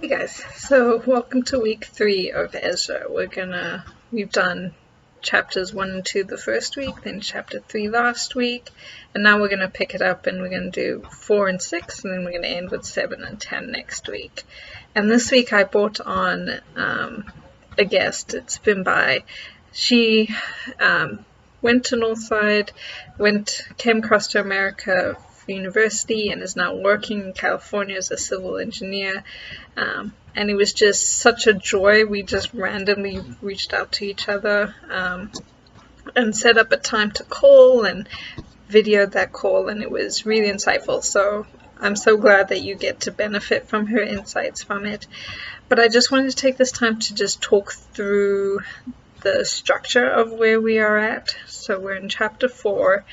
Hey guys, so welcome to week 3 of Ezra. We've done chapters 1 and 2 the first week, then chapter 3 last week, and now we're gonna pick it up and we're gonna do 4 and 6, and then we're gonna end with 7 and 10 next week. And this week I brought on a guest. It's been by. She went to Northside, came across to America for university, and is now working in California as a civil engineer. And it was just such a joy. We just randomly reached out to each other and set up a time to call and videoed that call, and it was really insightful. So I'm so glad that you get to benefit from her insights from it. But I just wanted to take this time to just talk through the structure of where we are at. So we're in chapter 4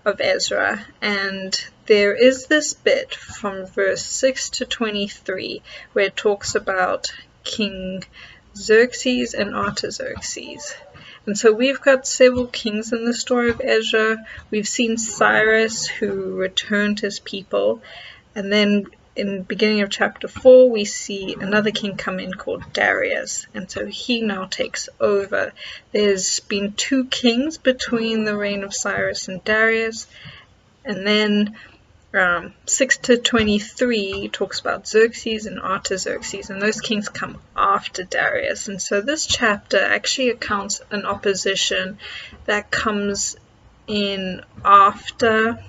of Ezra, and there is this bit from verse 6 to 23 where it talks about King Xerxes and Artaxerxes. And so we've got several kings in the story of Ezra. We've seen Cyrus, who returned his people, and then in the beginning of chapter 4, we see another king come in called Darius, and so he now takes over. There's been 2 kings between the reign of Cyrus and Darius, and then 6 to 23 talks about Xerxes and Artaxerxes, and those kings come after Darius. And so this chapter actually accounts an opposition that comes in after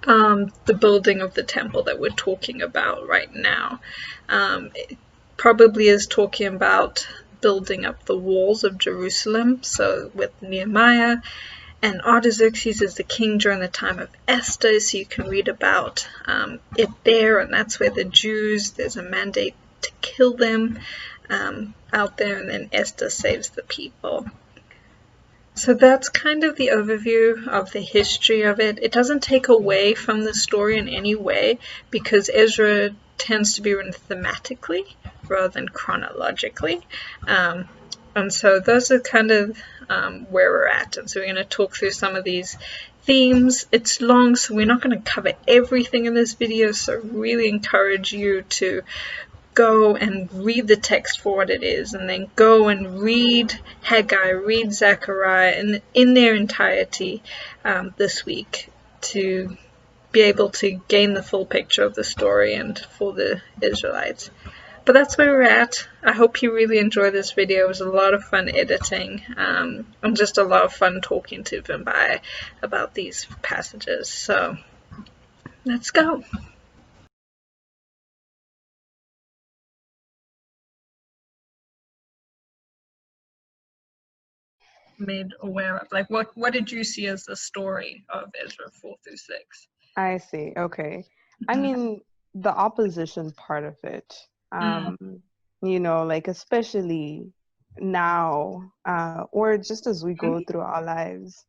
the building of the temple that we're talking about right now. It probably is talking about building up the walls of Jerusalem, so with Nehemiah. And Artaxerxes is the king during the time of Esther, so you can read about it there, and that's where the Jews, there's a mandate to kill them out there, and then Esther saves the people. So that's kind of the overview of the history of it. It doesn't take away from the story in any way, because Ezra tends to be written thematically rather than chronologically. And so those are kind of where we're at. And so we're going to talk through some of these themes. It's long, so we're not going to cover everything in this video, so I really encourage you to go and read the text for what it is, and then go and read Haggai, read Zechariah in their entirety this week to be able to gain the full picture of the story and for the Israelites. But that's where we're at. I hope you really enjoy this video. It was a lot of fun editing and just a lot of fun talking to Vimbai about these passages. So let's go. Made aware of, like, what did you see as the story of Ezra 4 through 6? I see. Okay. I Mm-hmm. mean, the opposition part of it, Mm, um, like especially now, or just as we go through our lives,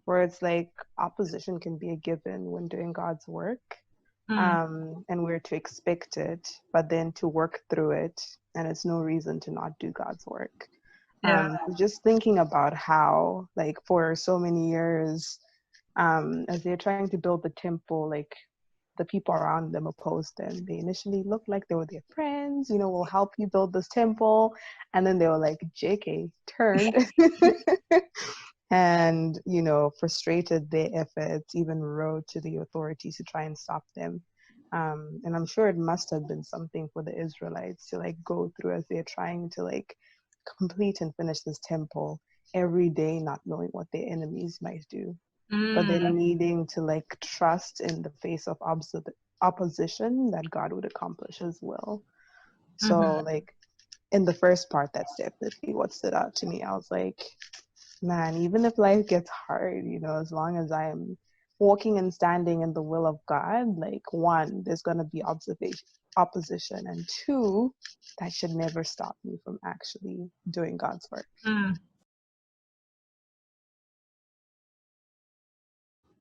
where it's like opposition can be a given when doing God's work, mm, and we're to expect it, but then to work through it, and it's no reason to not do God's work. yeah. Just thinking about how, like, for so many years, as they're trying to build the temple, like the people around them opposed them. They initially looked like they were their friends, we'll help you build this temple. And then they were like, JK, turned and, frustrated their efforts, even wrote to the authorities to try and stop them. And I'm sure it must have been something for the Israelites to like go through as they're trying to like complete and finish this temple every day, not knowing what their enemies might do, but Mm, then needing to like trust in the face of opposition that God would accomplish His will. So, mm-hmm. like, in the first part, that's definitely what stood out to me. I was like, man, even if life gets hard, as long as I am walking and standing in the will of God, like, one, there's going to be opposition, and two, that should never stop me from actually doing God's work. Mm,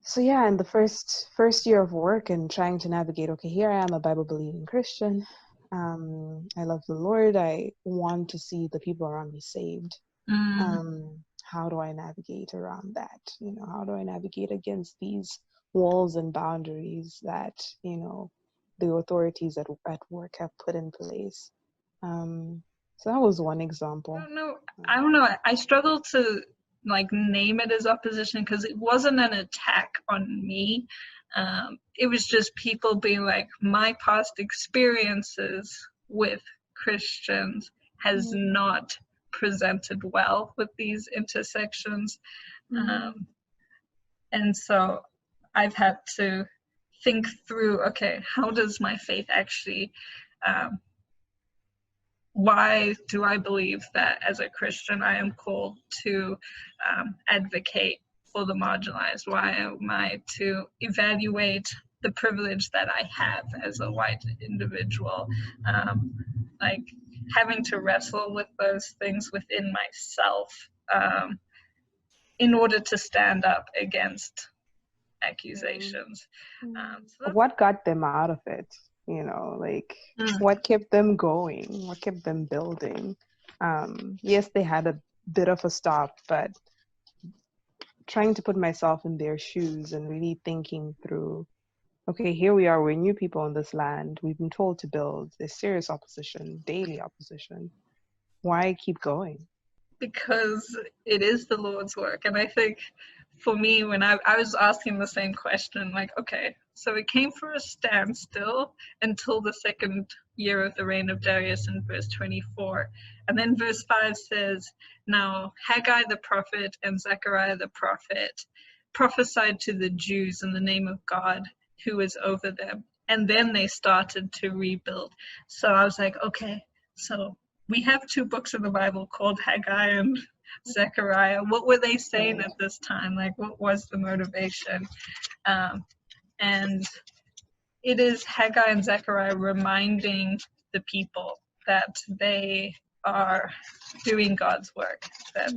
So yeah, in the first year of work and trying to navigate, okay, here I am, a Bible believing Christian. I love the Lord. I want to see the people around me saved. mm, How do I navigate around that? How do I navigate against these walls and boundaries that, the authorities at work have put in place? So that was one example. I don't know. I struggle to like name it as opposition because it wasn't an attack on me. It was just people being like, my past experiences with Christians has not presented well with these intersections. And so I've had to think through, okay, how does my faith actually, why do I believe that as a Christian I am called to advocate for the marginalized? Why am I to evaluate the privilege that I have as a white individual? Like having to wrestle with those things within myself in order to stand up against accusations. So what got them out of it? You know, like what kept them going? What kept them building? Yes, they had a bit of a stop, but trying to put myself in their shoes and really thinking through, okay, here we are, we're new people in this land. We've been told to build. There's serious opposition, daily opposition. Why keep going? Because it is the Lord's work. And I think for me, when I was asking the same question, like, okay, so it came for a standstill until the second year of the reign of Darius in verse 24. And then verse 5 says, now Haggai the prophet and Zechariah the prophet prophesied to the Jews in the name of God who is over them. And then they started to rebuild. So I was like, okay, so we have two books of the Bible called Haggai and Zechariah. What were they saying at this time? Like, what was the motivation? And it is Haggai and Zechariah reminding the people that they are doing God's work, that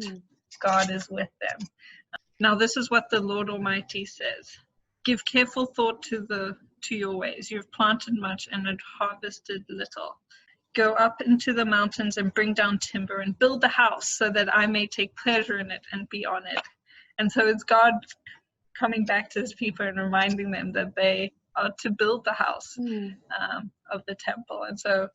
God is with them. Now, this is what the Lord Almighty says. Give careful thought to your ways. You have planted much and have harvested little. Go up into the mountains and bring down timber and build the house so that I may take pleasure in it and be on it. And so it's God coming back to his people and reminding them that they are to build the house of the temple. And so,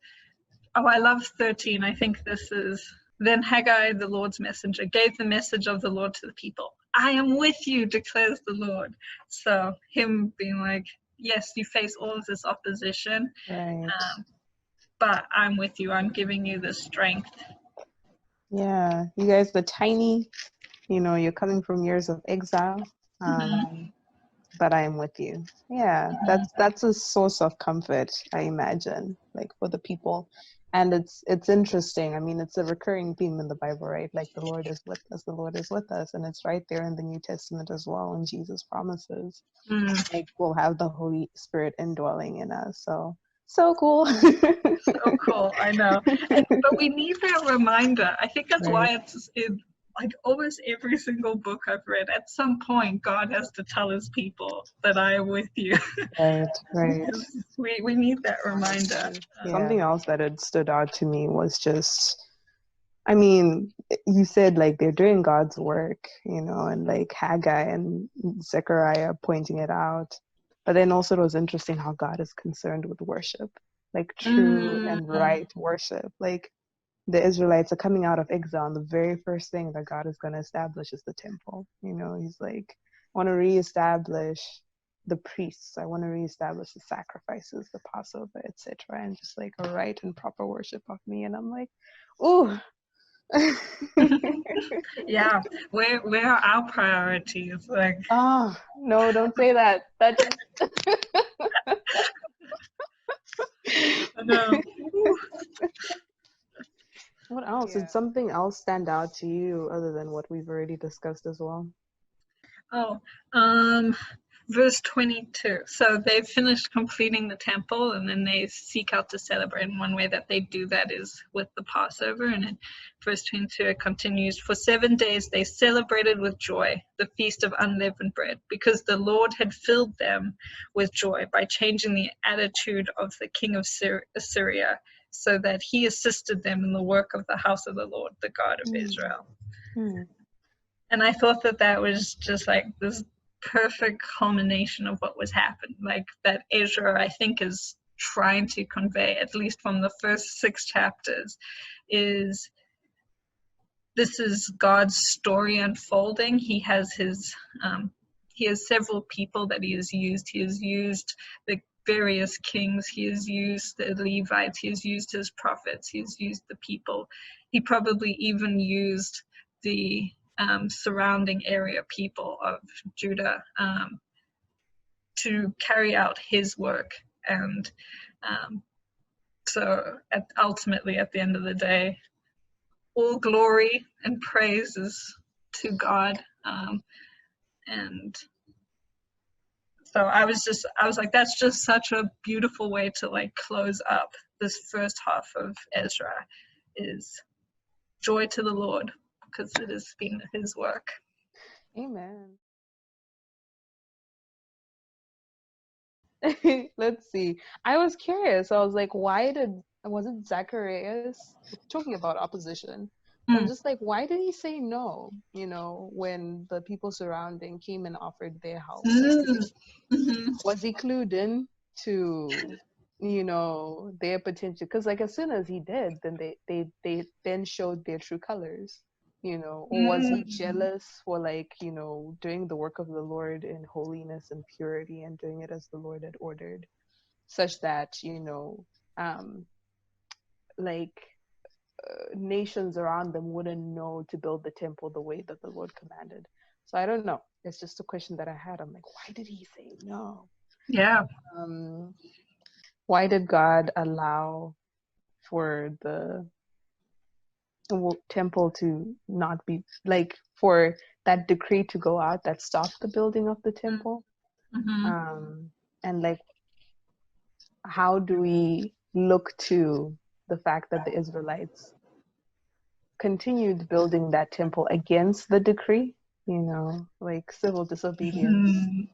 I love 13. I think this is, then Haggai, the Lord's messenger, gave the message of the Lord to the people. I am with you, declares the Lord. So him being like, yes, you face all of this opposition. Right. But I'm with you. I'm giving you the strength. Yeah, you guys were tiny. You know, you're coming from years of exile, but I am with you. Yeah, that's a source of comfort, I imagine, like for the people. And it's interesting. I mean, it's a recurring theme in the Bible, right? Like the Lord is with us, the Lord is with us, and it's right there in the New Testament as well. And Jesus promises, like we'll have the Holy Spirit indwelling in us. So cool. So cool, I know. But we need that reminder. I think that's why it's in like almost every single book I've read. At some point, God has to tell his people that I am with you. Right. We need that reminder. Something else that had stood out to me was just, I mean, you said like they're doing God's work, you know, and like Haggai and Zechariah pointing it out. But then also it was interesting how God is concerned with worship, like true and right worship. Like the Israelites are coming out of exile, and the very first thing that God is going to establish is the temple. You know, he's like, I want to reestablish the priests. I want to reestablish the sacrifices, the Passover, etc., and just like a right and proper worship of me. And I'm like, ooh. Yeah, where are our priorities? Like, oh no, don't say that. That just no. What else? Did something else stand out to you other than what we've already discussed as well? Verse 22. So they've finished completing the temple, and then they seek out to celebrate. And one way that they do that is with the Passover. And in verse 22, it continues, for 7 days they celebrated with joy the feast of unleavened bread, because the Lord had filled them with joy by changing the attitude of the king of Assyria, so that he assisted them in the work of the house of the Lord, the God of Israel. And I thought that was just like this perfect culmination of what was happening. Like that Ezra, I think, is trying to convey, at least from the first 6 chapters, is this is God's story unfolding. He has several people that he has used. He has used the various kings. He has used the Levites. He has used his prophets. He has used the people. He probably even used the surrounding area people of Judah to carry out his work. And so ultimately, at the end of the day, all glory and praise is to God. And so I was like, that's just such a beautiful way to like close up this first half of Ezra, is joy to the Lord, because it has been his work. Amen. Let's see. I was curious. I was like, was it Zacharias talking about opposition? I'm just like, why did he say no? When the people surrounding came and offered their help. Mm-hmm. Was he clued in to, their potential? Because like as soon as he did, then they then showed their true colors. Or was he jealous for doing the work of the Lord in holiness and purity and doing it as the Lord had ordered, such that nations around them wouldn't know to build the temple the way that the Lord commanded. So I don't know. It's just a question that I had. I'm like, why did he say no? Yeah. Why did God allow for the temple to not be for that decree to go out that stopped the building of the temple? And how do we look to the fact that the Israelites continued building that temple against the decree, civil disobedience?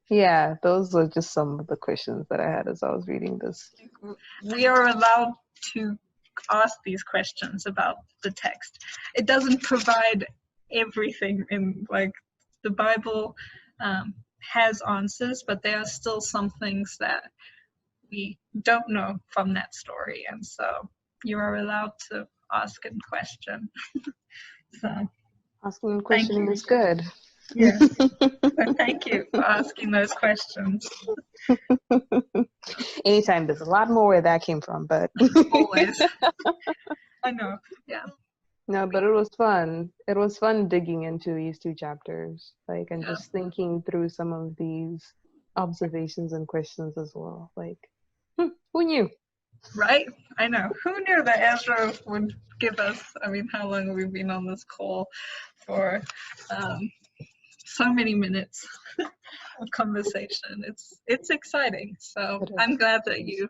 Yeah, those are just some of the questions that I had as I was reading this. We are allowed to ask these questions about the text. It doesn't provide everything in the Bible has answers, but there are still some things that we don't know from that story, and so you are allowed to ask and question. So asking and questioning is good. Yeah. So thank you for asking those questions. Anytime. There's a lot more where that came from, but always. I know. Yeah. No, but it was fun. It was fun digging into these 2 chapters, and just thinking through some of these observations and questions as well. Who knew? Right? I know. Who knew that Ezra would give us, how long have we been on this call for? So many minutes of conversation. It's exciting. So I'm glad that you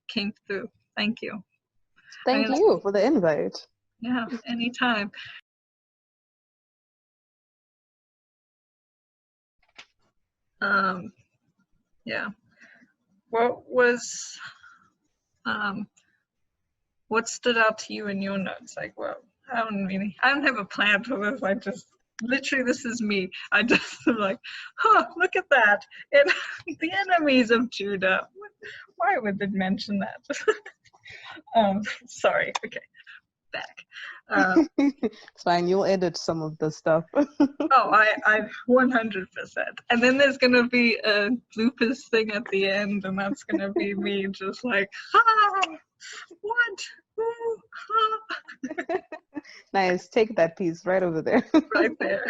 came through. Thank you. Thank you for the invite. Yeah, anytime. Yeah. What stood out to you in your notes? I don't have a plan for this. I just literally, this is me. I just am like, look at that. And the enemies of Judah. Why would it mention that? Sorry. Okay. Back. It's fine. You'll edit some of the stuff. I 100%. And then there's gonna be a bloopers thing at the end, and that's gonna be me just like, what? Nice. Take that piece right over there. Right there.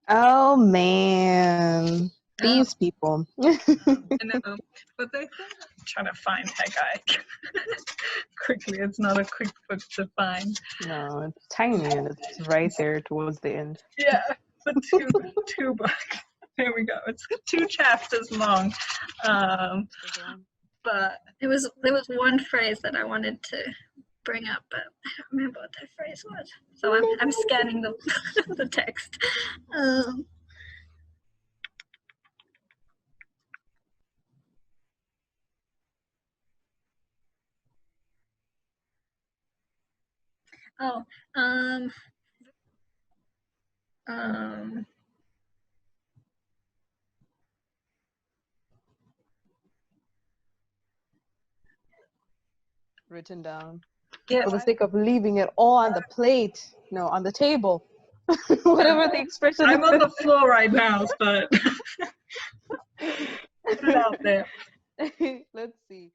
Oh man. These people. I know, but they're trying to find that guy quickly. It's not a quick book to find. No, it's tiny and it's right there towards the end. Yeah, it's a two book. There we go. It's 2 chapters long. But there was one phrase that I wanted to bring up, but I don't remember what that phrase was. So I'm scanning the text. Oh, um, um, Written down. yes, For the sake of leaving it all on the plate. No, on the table. Whatever the expression I'm on is. the floor right now, but put it out there. Let's see.